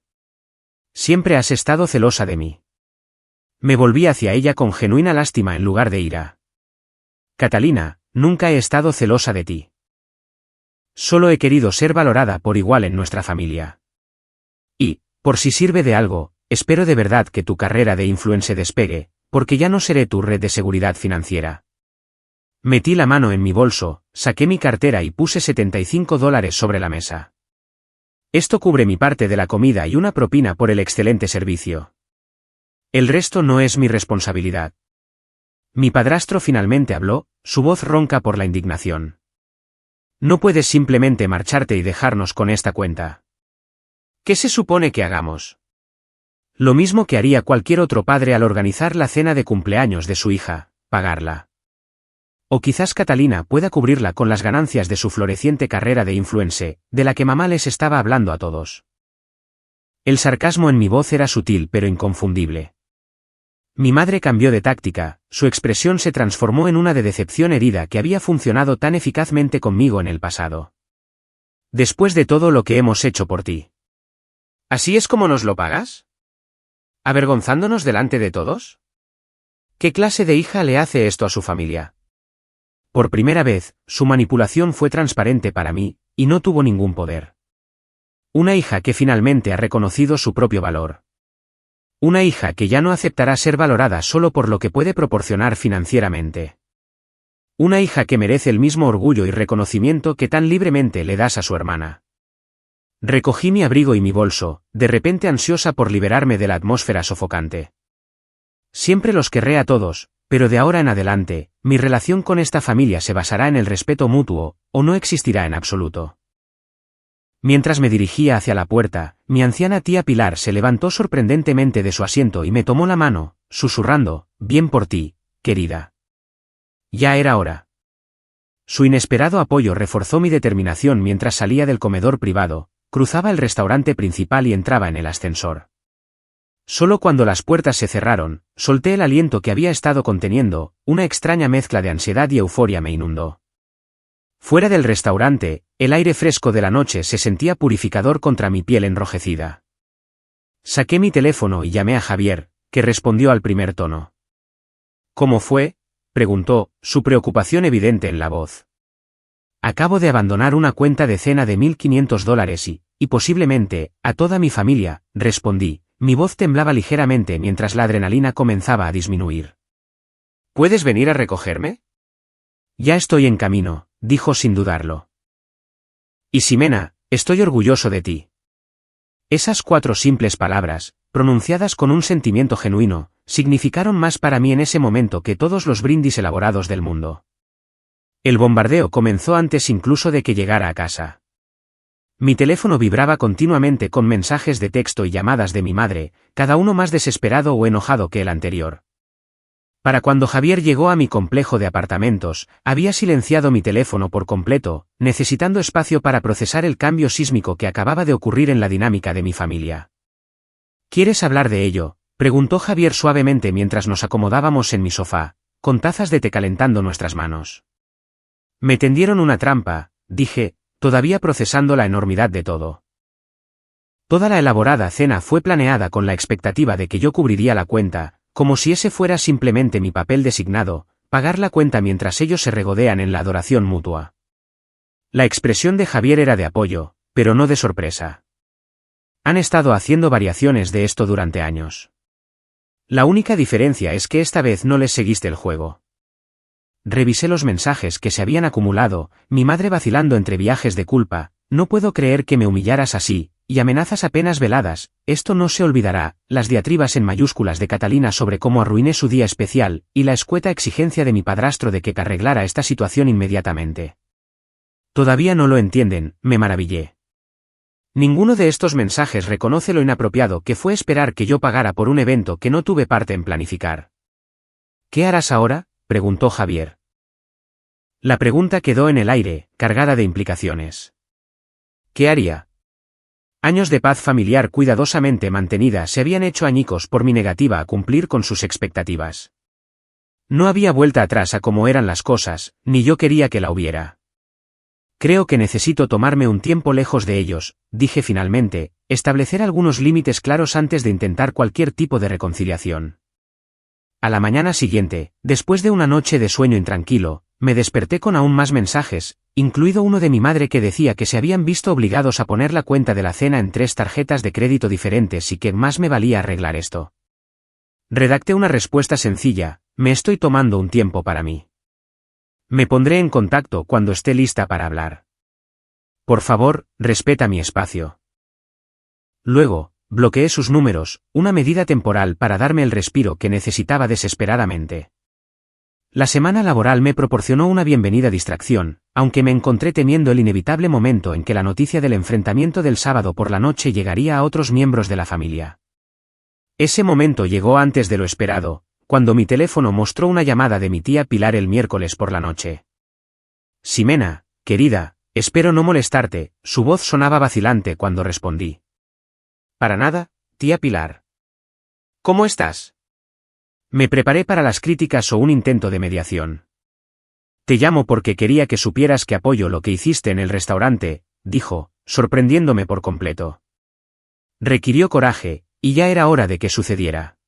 S1: Siempre has estado celosa de mí. Me volví hacia ella con genuina lástima en lugar de ira. Catalina, nunca he estado celosa de ti. Solo he querido ser valorada por igual en nuestra familia. Y, por si sirve de algo, espero de verdad que tu carrera de influencer despegue, porque ya no seré tu red de seguridad financiera. Metí la mano en mi bolso, saqué mi cartera y puse $75 sobre la mesa. Esto cubre mi parte de la comida y una propina por el excelente servicio. El resto no es mi responsabilidad. Mi padrastro finalmente habló, su voz ronca por la indignación. No puedes simplemente marcharte y dejarnos con esta cuenta. ¿Qué se supone que hagamos? Lo mismo que haría cualquier otro padre al organizar la cena de cumpleaños de su hija, pagarla. O quizás Catalina pueda cubrirla con las ganancias de su floreciente carrera de influencer, de la que mamá les estaba hablando a todos. El sarcasmo en mi voz era sutil pero inconfundible. Mi madre cambió de táctica, su expresión se transformó en una de decepción herida que había funcionado tan eficazmente conmigo en el pasado. Después de todo lo que hemos hecho por ti. ¿Así es como nos lo pagas? ¿Avergonzándonos delante de todos? ¿Qué clase de hija le hace esto a su familia? Por primera vez, su manipulación fue transparente para mí, y no tuvo ningún poder. Una hija que finalmente ha reconocido su propio valor. Una hija que ya no aceptará ser valorada solo por lo que puede proporcionar financieramente. Una hija que merece el mismo orgullo y reconocimiento que tan libremente le das a su hermana. Recogí mi abrigo y mi bolso, de repente ansiosa por liberarme de la atmósfera sofocante. Siempre los querré a todos, pero de ahora en adelante, mi relación con esta familia se basará en el respeto mutuo, o no existirá en absoluto. Mientras me dirigía hacia la puerta, mi anciana tía Pilar se levantó sorprendentemente de su asiento y me tomó la mano, susurrando, «Bien por ti, querida». Ya era hora. Su inesperado apoyo reforzó mi determinación mientras salía del comedor privado, cruzaba el restaurante principal y entraba en el ascensor. Solo cuando las puertas se cerraron, solté el aliento que había estado conteniendo, una extraña mezcla de ansiedad y euforia me inundó. Fuera del restaurante, el aire fresco de la noche se sentía purificador contra mi piel enrojecida. Saqué mi teléfono y llamé a Javier, que respondió al primer tono. ¿Cómo fue?, preguntó, su preocupación evidente en la voz. Acabo de abandonar una cuenta de cena de $1.500 y posiblemente, a toda mi familia, respondí, mi voz temblaba ligeramente mientras la adrenalina comenzaba a disminuir. ¿Puedes venir a recogerme? Ya estoy en camino, dijo sin dudarlo. Y Ximena, estoy orgulloso de ti. Esas 4 simples palabras, pronunciadas con un sentimiento genuino, significaron más para mí en ese momento que todos los brindis elaborados del mundo. El bombardeo comenzó antes incluso de que llegara a casa. Mi teléfono vibraba continuamente con mensajes de texto y llamadas de mi madre, cada uno más desesperado o enojado que el anterior. Para cuando Javier llegó a mi complejo de apartamentos, había silenciado mi teléfono por completo, necesitando espacio para procesar el cambio sísmico que acababa de ocurrir en la dinámica de mi familia. ¿Quieres hablar de ello?, preguntó Javier suavemente mientras nos acomodábamos en mi sofá, con tazas de té calentando nuestras manos. Me tendieron una trampa, dije, todavía procesando la enormidad de todo. Toda la elaborada cena fue planeada con la expectativa de que yo cubriría la cuenta, como si ese fuera simplemente mi papel designado, pagar la cuenta mientras ellos se regodean en la adoración mutua. La expresión de Javier era de apoyo, pero no de sorpresa. Han estado haciendo variaciones de esto durante años. La única diferencia es que esta vez no les seguiste el juego. revisé los mensajes que se habían acumulado, mi madre vacilando entre viajes de culpa, no puedo creer que me humillaras así, y amenazas apenas veladas, esto no se olvidará, las diatribas en mayúsculas de Catalina sobre cómo arruiné su día especial, y la escueta exigencia de mi padrastro de que arreglara esta situación inmediatamente. Todavía no lo entienden, me maravillé. Ninguno de estos mensajes reconoce lo inapropiado que fue esperar que yo pagara por un evento que no tuve parte en planificar. ¿Qué harás ahora?, preguntó Javier. La pregunta quedó en el aire, cargada de implicaciones. ¿Qué haría? Años de paz familiar cuidadosamente mantenida se habían hecho añicos por mi negativa a cumplir con sus expectativas. No había vuelta atrás a cómo eran las cosas, ni yo quería que la hubiera. Creo que necesito tomarme un tiempo lejos de ellos, dije finalmente, establecer algunos límites claros antes de intentar cualquier tipo de reconciliación. A la mañana siguiente, después de una noche de sueño intranquilo, me desperté con aún más mensajes, incluido uno de mi madre que decía que se habían visto obligados a poner la cuenta de la cena en 3 tarjetas de crédito diferentes y que más me valía arreglar esto. Redacté una respuesta sencilla: me estoy tomando un tiempo para mí. Me pondré en contacto cuando esté lista para hablar. Por favor, respeta mi espacio. Luego, bloqueé sus números, una medida temporal para darme el respiro que necesitaba desesperadamente. La semana laboral me proporcionó una bienvenida distracción, aunque me encontré temiendo el inevitable momento en que la noticia del enfrentamiento del sábado por la noche llegaría a otros miembros de la familia. Ese momento llegó antes de lo esperado, cuando mi teléfono mostró una llamada de mi tía Pilar el miércoles por la noche. Ximena, querida, espero no molestarte, su voz sonaba vacilante cuando respondí. Para nada, tía Pilar. ¿Cómo estás? Me preparé para las críticas o un intento de mediación. Te llamo porque quería que supieras que apoyo lo que hiciste en el restaurante, dijo, sorprendiéndome por completo. Requirió coraje, y ya era hora de que sucediera.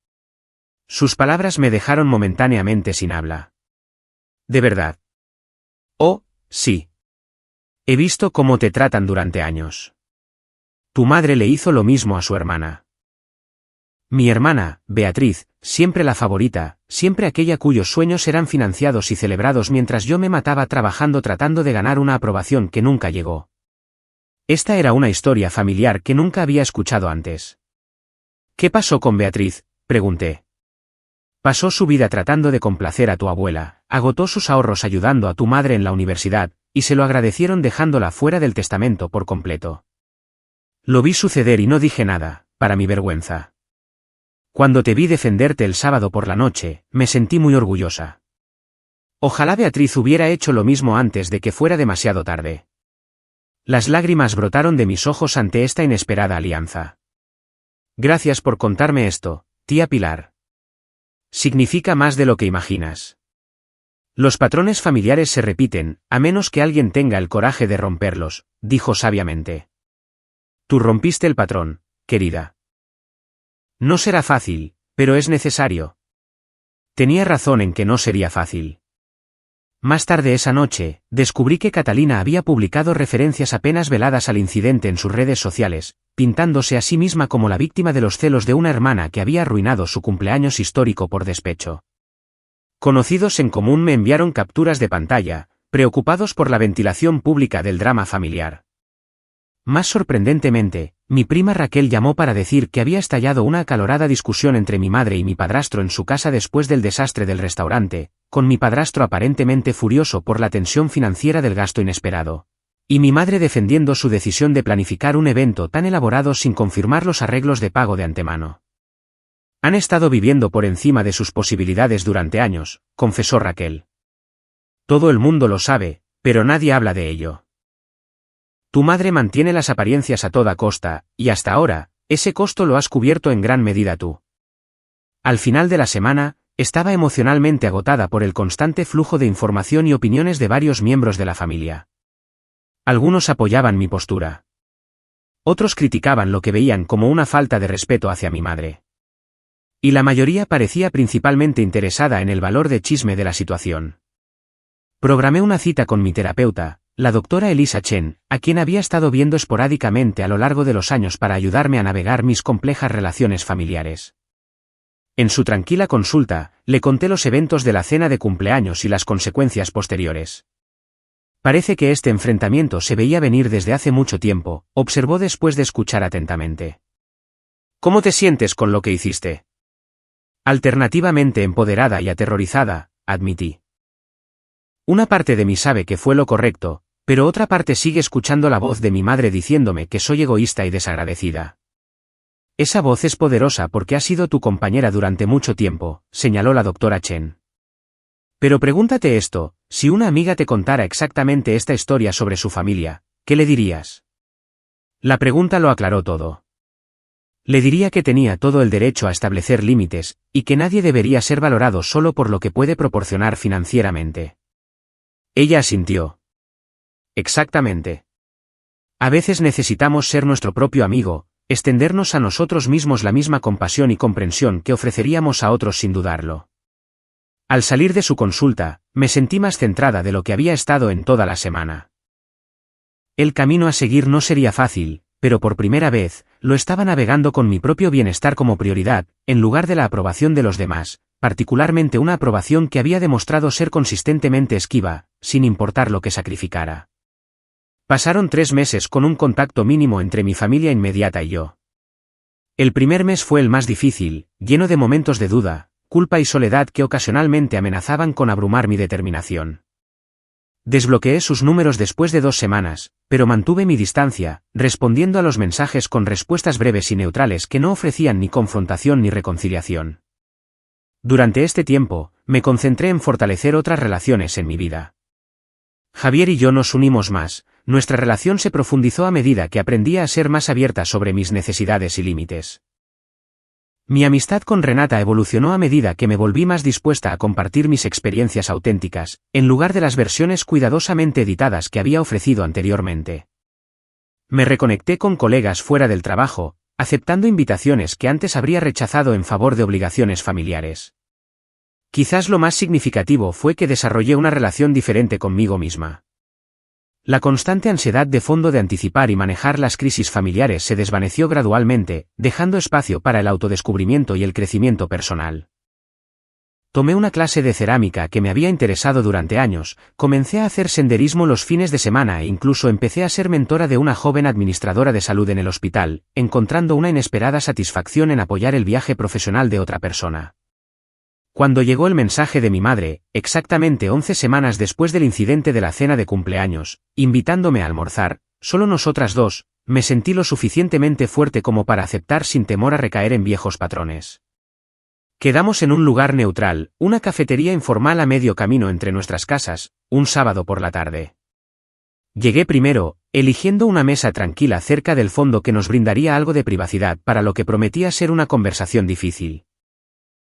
S1: Sus palabras me dejaron momentáneamente sin habla. ¿De verdad? Oh, sí. He visto cómo te tratan durante años. Tu madre le hizo lo mismo a su hermana. Mi hermana, Beatriz, siempre la favorita, siempre aquella cuyos sueños eran financiados y celebrados mientras yo me mataba trabajando tratando de ganar una aprobación que nunca llegó. Esta era una historia familiar que nunca había escuchado antes. ¿Qué pasó con Beatriz?, pregunté. Pasó su vida tratando de complacer a tu abuela, agotó sus ahorros ayudando a tu madre en la universidad, y se lo agradecieron dejándola fuera del testamento por completo. Lo vi suceder y no dije nada, para mi vergüenza. Cuando te vi defenderte el sábado por la noche, me sentí muy orgullosa. Ojalá Beatriz hubiera hecho lo mismo antes de que fuera demasiado tarde. Las lágrimas brotaron de mis ojos ante esta inesperada alianza. Gracias por contarme esto, tía Pilar. Significa más de lo que imaginas. Los patrones familiares se repiten, a menos que alguien tenga el coraje de romperlos, dijo sabiamente. Tú rompiste el patrón, querida. No será fácil, pero es necesario. Tenía razón en que no sería fácil. Más tarde esa noche, descubrí que Catalina había publicado referencias apenas veladas al incidente en sus redes sociales, pintándose a sí misma como la víctima de los celos de una hermana que había arruinado su cumpleaños histórico por despecho. Conocidos en común me enviaron capturas de pantalla, preocupados por la ventilación pública del drama familiar. Más sorprendentemente, mi prima Raquel llamó para decir que había estallado una acalorada discusión entre mi madre y mi padrastro en su casa después del desastre del restaurante, con mi padrastro aparentemente furioso por la tensión financiera del gasto inesperado, y mi madre defendiendo su decisión de planificar un evento tan elaborado sin confirmar los arreglos de pago de antemano. Han estado viviendo por encima de sus posibilidades durante años, confesó Raquel. Todo el mundo lo sabe, pero nadie habla de ello. Tu madre mantiene las apariencias a toda costa, y hasta ahora, ese costo lo has cubierto en gran medida tú. Al final de la semana, estaba emocionalmente agotada por el constante flujo de información y opiniones de varios miembros de la familia. Algunos apoyaban mi postura. Otros criticaban lo que veían como una falta de respeto hacia mi madre. Y la mayoría parecía principalmente interesada en el valor de chisme de la situación. Programé una cita con mi terapeuta, la doctora Elisa Chen, a quien había estado viendo esporádicamente a lo largo de los años para ayudarme a navegar mis complejas relaciones familiares. En su tranquila consulta, le conté los eventos de la cena de cumpleaños y las consecuencias posteriores. Parece que este enfrentamiento se veía venir desde hace mucho tiempo, observó después de escuchar atentamente. ¿Cómo te sientes con lo que hiciste? Alternativamente empoderada y aterrorizada, admití. Una parte de mí sabe que fue lo correcto, pero otra parte sigue escuchando la voz de mi madre diciéndome que soy egoísta y desagradecida. Esa voz es poderosa porque ha sido tu compañera durante mucho tiempo, señaló la doctora Chen. Pero pregúntate esto, si una amiga te contara exactamente esta historia sobre su familia, ¿qué le dirías? La pregunta lo aclaró todo. Le diría que tenía todo el derecho a establecer límites, y que nadie debería ser valorado solo por lo que puede proporcionar financieramente. Ella asintió. Exactamente. A veces necesitamos ser nuestro propio amigo, extendernos a nosotros mismos la misma compasión y comprensión que ofreceríamos a otros sin dudarlo. Al salir de su consulta, me sentí más centrada de lo que había estado en toda la semana. El camino a seguir no sería fácil, pero por primera vez, lo estaba navegando con mi propio bienestar como prioridad, en lugar de la aprobación de los demás, particularmente una aprobación que había demostrado ser consistentemente esquiva, sin importar lo que sacrificara. Pasaron 3 meses con un contacto mínimo entre mi familia inmediata y yo. El primer mes fue el más difícil, lleno de momentos de duda, culpa y soledad que ocasionalmente amenazaban con abrumar mi determinación. Desbloqueé sus números después de 2 semanas, pero mantuve mi distancia, respondiendo a los mensajes con respuestas breves y neutrales que no ofrecían ni confrontación ni reconciliación. Durante este tiempo, me concentré en fortalecer otras relaciones en mi vida. Javier y yo nos unimos más, nuestra relación se profundizó a medida que aprendía a ser más abierta sobre mis necesidades y límites. Mi amistad con Renata evolucionó a medida que me volví más dispuesta a compartir mis experiencias auténticas, en lugar de las versiones cuidadosamente editadas que había ofrecido anteriormente. Me reconecté con colegas fuera del trabajo, aceptando invitaciones que antes habría rechazado en favor de obligaciones familiares. Quizás lo más significativo fue que desarrollé una relación diferente conmigo misma. La constante ansiedad de fondo de anticipar y manejar las crisis familiares se desvaneció gradualmente, dejando espacio para el autodescubrimiento y el crecimiento personal. Tomé una clase de cerámica que me había interesado durante años, comencé a hacer senderismo los fines de semana e incluso empecé a ser mentora de una joven administradora de salud en el hospital, encontrando una inesperada satisfacción en apoyar el viaje profesional de otra persona. Cuando llegó el mensaje de mi madre, exactamente 11 semanas después del incidente de la cena de cumpleaños, invitándome a almorzar, solo nosotras dos, me sentí lo suficientemente fuerte como para aceptar sin temor a recaer en viejos patrones. Quedamos en un lugar neutral, una cafetería informal a medio camino entre nuestras casas, un sábado por la tarde. Llegué primero, eligiendo una mesa tranquila cerca del fondo que nos brindaría algo de privacidad para lo que prometía ser una conversación difícil.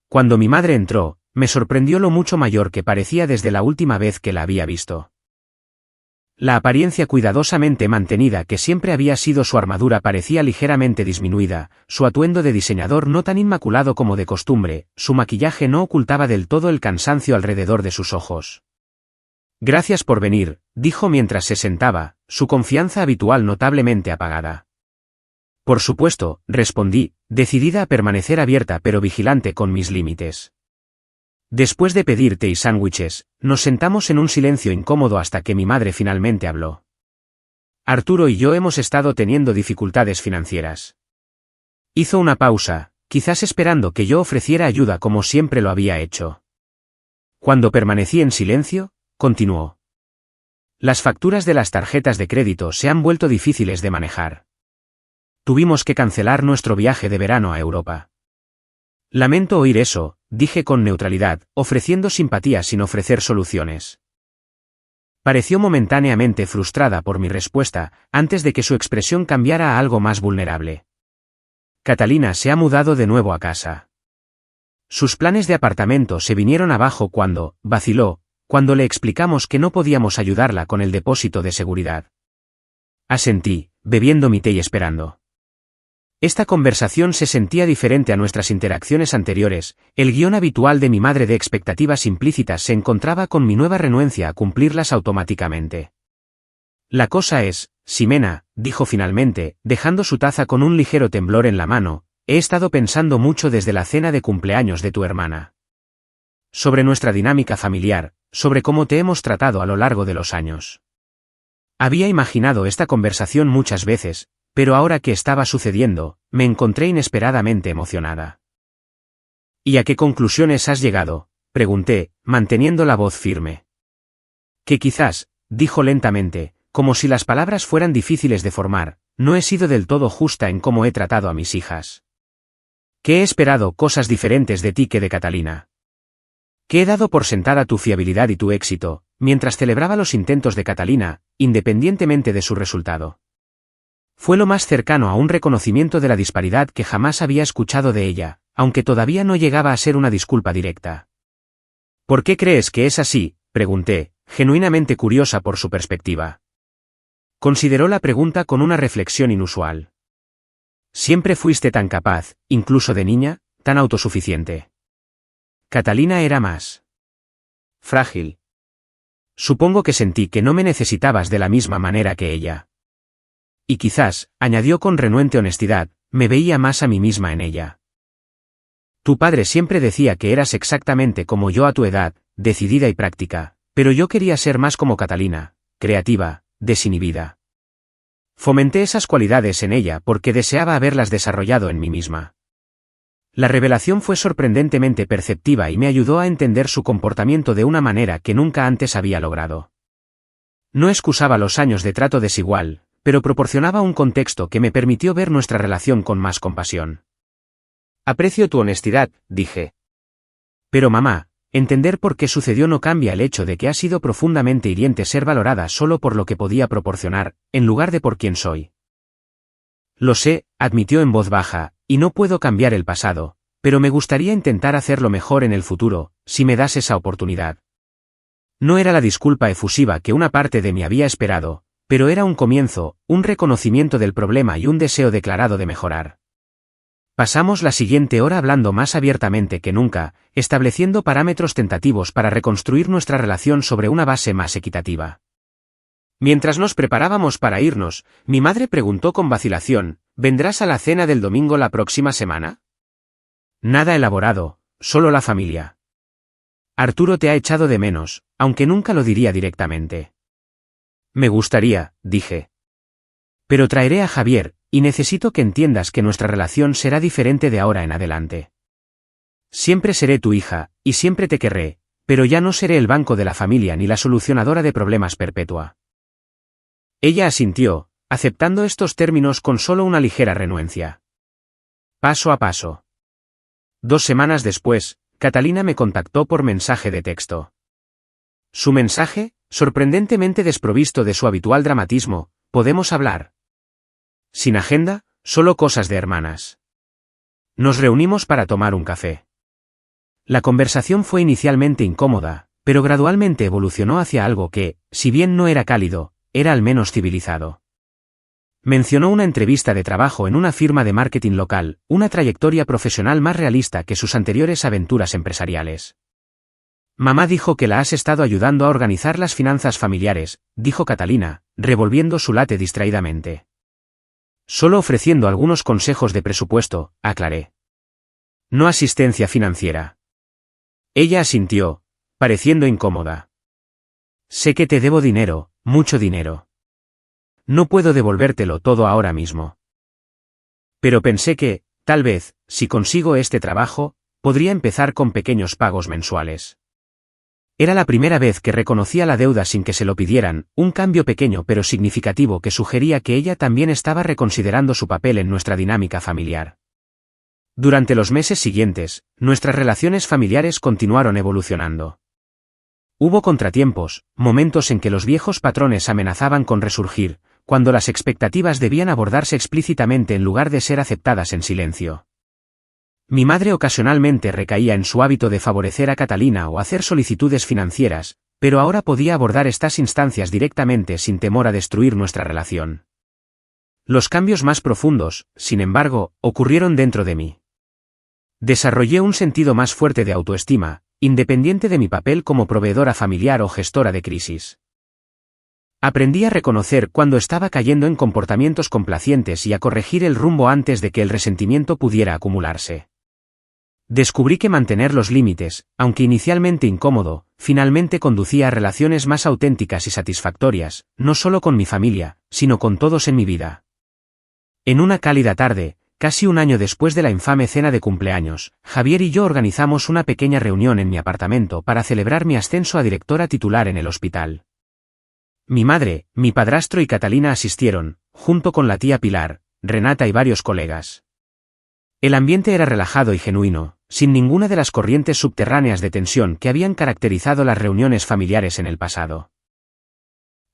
S1: Cuando mi madre entró, me sorprendió lo mucho mayor que parecía desde la última vez que la había visto. La apariencia cuidadosamente mantenida que siempre había sido su armadura parecía ligeramente disminuida, su atuendo de diseñador no tan inmaculado como de costumbre, su maquillaje no ocultaba del todo el cansancio alrededor de sus ojos. Gracias por venir, dijo mientras se sentaba, su confianza habitual notablemente apagada. Por supuesto, respondí, decidida a permanecer abierta pero vigilante con mis límites. Después de pedir té y sándwiches, nos sentamos en un silencio incómodo hasta que mi madre finalmente habló. Arturo y yo hemos estado teniendo dificultades financieras. Hizo una pausa, quizás esperando que yo ofreciera ayuda como siempre lo había hecho. Cuando permanecí en silencio, continuó. Las facturas de las tarjetas de crédito se han vuelto difíciles de manejar. Tuvimos que cancelar nuestro viaje de verano a Europa. Lamento oír eso, dije con neutralidad, ofreciendo simpatía sin ofrecer soluciones. Pareció momentáneamente frustrada por mi respuesta, antes de que su expresión cambiara a algo más vulnerable. Catalina se ha mudado de nuevo a casa. Sus planes de apartamento se vinieron abajo cuando, vaciló, cuando le explicamos que no podíamos ayudarla con el depósito de seguridad. Asentí, bebiendo mi té y esperando. Esta conversación se sentía diferente a nuestras interacciones anteriores, el guión habitual de mi madre de expectativas implícitas se encontraba con mi nueva renuencia a cumplirlas automáticamente. La cosa es, Ximena, dijo finalmente, dejando su taza con un ligero temblor en la mano, he estado pensando mucho desde la cena de cumpleaños de tu hermana. Sobre nuestra dinámica familiar, sobre cómo te hemos tratado a lo largo de los años. Había imaginado esta conversación muchas veces, pero ahora que estaba sucediendo, me encontré inesperadamente emocionada. ¿Y a qué conclusiones has llegado?, pregunté, manteniendo la voz firme. Que quizás, dijo lentamente, como si las palabras fueran difíciles de formar, no he sido del todo justa en cómo he tratado a mis hijas. Que he esperado cosas diferentes de ti que de Catalina. Que he dado por sentada tu fiabilidad y tu éxito, mientras celebraba los intentos de Catalina, independientemente de su resultado. Fue lo más cercano a un reconocimiento de la disparidad que jamás había escuchado de ella, aunque todavía no llegaba a ser una disculpa directa. ¿Por qué crees que es así?, pregunté, genuinamente curiosa por su perspectiva. Consideró la pregunta con una reflexión inusual. Siempre fuiste tan capaz, incluso de niña, tan autosuficiente. Catalina era más frágil. Supongo que sentí que no me necesitabas de la misma manera que ella. Y quizás, añadió con renuente honestidad, me veía más a mí misma en ella. Tu padre siempre decía que eras exactamente como yo a tu edad, decidida y práctica, pero yo quería ser más como Catalina, creativa, desinhibida. Fomenté esas cualidades en ella porque deseaba haberlas desarrollado en mí misma. La revelación fue sorprendentemente perceptiva y me ayudó a entender su comportamiento de una manera que nunca antes había logrado. No excusaba los años de trato desigual, pero proporcionaba un contexto que me permitió ver nuestra relación con más compasión. Aprecio tu honestidad, dije. Pero mamá, entender por qué sucedió no cambia el hecho de que ha sido profundamente hiriente ser valorada solo por lo que podía proporcionar, en lugar de por quien soy. Lo sé, admitió en voz baja, y no puedo cambiar el pasado, pero me gustaría intentar hacerlo mejor en el futuro, si me das esa oportunidad. No era la disculpa efusiva que una parte de mí había esperado, pero era un comienzo, un reconocimiento del problema y un deseo declarado de mejorar. Pasamos la siguiente hora hablando más abiertamente que nunca, estableciendo parámetros tentativos para reconstruir nuestra relación sobre una base más equitativa. Mientras nos preparábamos para irnos, mi madre preguntó con vacilación, ¿vendrás a la cena del domingo la próxima semana? Nada elaborado, solo la familia. Arturo te ha echado de menos, aunque nunca lo diría directamente. Me gustaría, dije. Pero traeré a Javier, y necesito que entiendas que nuestra relación será diferente de ahora en adelante. Siempre seré tu hija, y siempre te querré, pero ya no seré el banco de la familia ni la solucionadora de problemas perpetua. Ella asintió, aceptando estos términos con solo una ligera renuencia. Paso a paso. 2 semanas después, Catalina me contactó por mensaje de texto. Su mensaje, sorprendentemente desprovisto de su habitual dramatismo, ¿podemos hablar? Sin agenda, solo cosas de hermanas. Nos reunimos para tomar un café. La conversación fue inicialmente incómoda, pero gradualmente evolucionó hacia algo que, si bien no era cálido, era al menos civilizado. Mencionó una entrevista de trabajo en una firma de marketing local, una trayectoria profesional más realista que sus anteriores aventuras empresariales. Mamá dijo que la has estado ayudando a organizar las finanzas familiares, dijo Catalina, revolviendo su latte distraídamente. Solo ofreciendo algunos consejos de presupuesto, aclaré. No asistencia financiera. Ella asintió, pareciendo incómoda. Sé que te debo dinero, mucho dinero. No puedo devolvértelo todo ahora mismo. Pero pensé que, tal vez, si consigo este trabajo, podría empezar con pequeños pagos mensuales. Era la primera vez que reconocía la deuda sin que se lo pidieran, un cambio pequeño pero significativo que sugería que ella también estaba reconsiderando su papel en nuestra dinámica familiar. Durante los meses siguientes, nuestras relaciones familiares continuaron evolucionando. Hubo contratiempos, momentos en que los viejos patrones amenazaban con resurgir, cuando las expectativas debían abordarse explícitamente en lugar de ser aceptadas en silencio. Mi madre ocasionalmente recaía en su hábito de favorecer a Catalina o hacer solicitudes financieras, pero ahora podía abordar estas instancias directamente sin temor a destruir nuestra relación. Los cambios más profundos, sin embargo, ocurrieron dentro de mí. Desarrollé un sentido más fuerte de autoestima, independiente de mi papel como proveedora familiar o gestora de crisis. Aprendí a reconocer cuando estaba cayendo en comportamientos complacientes y a corregir el rumbo antes de que el resentimiento pudiera acumularse. Descubrí que mantener los límites, aunque inicialmente incómodo, finalmente conducía a relaciones más auténticas y satisfactorias, no solo con mi familia, sino con todos en mi vida. En una cálida tarde, casi un año después de la infame cena de cumpleaños, Javier y yo organizamos una pequeña reunión en mi apartamento para celebrar mi ascenso a directora titular en el hospital. Mi madre, mi padrastro y Catalina asistieron, junto con la tía Pilar, Renata y varios colegas. El ambiente era relajado y genuino, sin ninguna de las corrientes subterráneas de tensión que habían caracterizado las reuniones familiares en el pasado.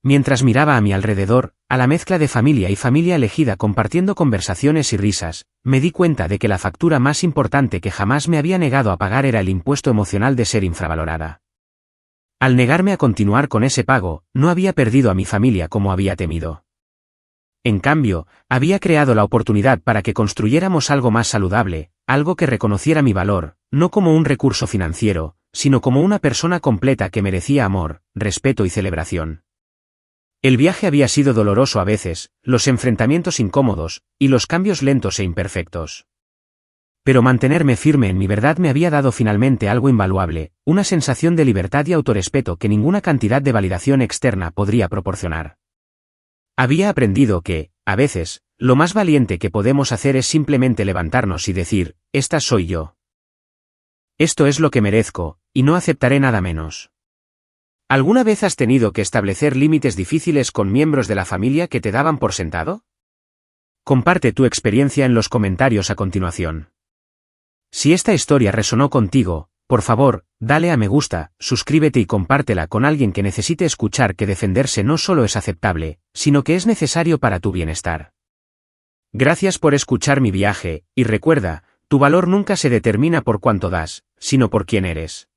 S1: Mientras miraba a mi alrededor, a la mezcla de familia y familia elegida compartiendo conversaciones y risas, me di cuenta de que la factura más importante que jamás me había negado a pagar era el impuesto emocional de ser infravalorada. Al negarme a continuar con ese pago, no había perdido a mi familia como había temido. En cambio, había creado la oportunidad para que construyéramos algo más saludable, algo que reconociera mi valor, no como un recurso financiero, sino como una persona completa que merecía amor, respeto y celebración. El viaje había sido doloroso a veces, los enfrentamientos incómodos, y los cambios lentos e imperfectos. Pero mantenerme firme en mi verdad me había dado finalmente algo invaluable, una sensación de libertad y autorrespeto que ninguna cantidad de validación externa podría proporcionar. Había aprendido que, a veces, lo más valiente que podemos hacer es simplemente levantarnos y decir, esta soy yo. Esto es lo que merezco, y no aceptaré nada menos. ¿Alguna vez has tenido que establecer límites difíciles con miembros de la familia que te daban por sentado? Comparte tu experiencia en los comentarios a continuación. Si esta historia resonó contigo, por favor, dale a me gusta, suscríbete y compártela con alguien que necesite escuchar que defenderse no solo es aceptable, sino que es necesario para tu bienestar. Gracias por escuchar mi viaje, y recuerda, tu valor nunca se determina por cuánto das, sino por quién eres.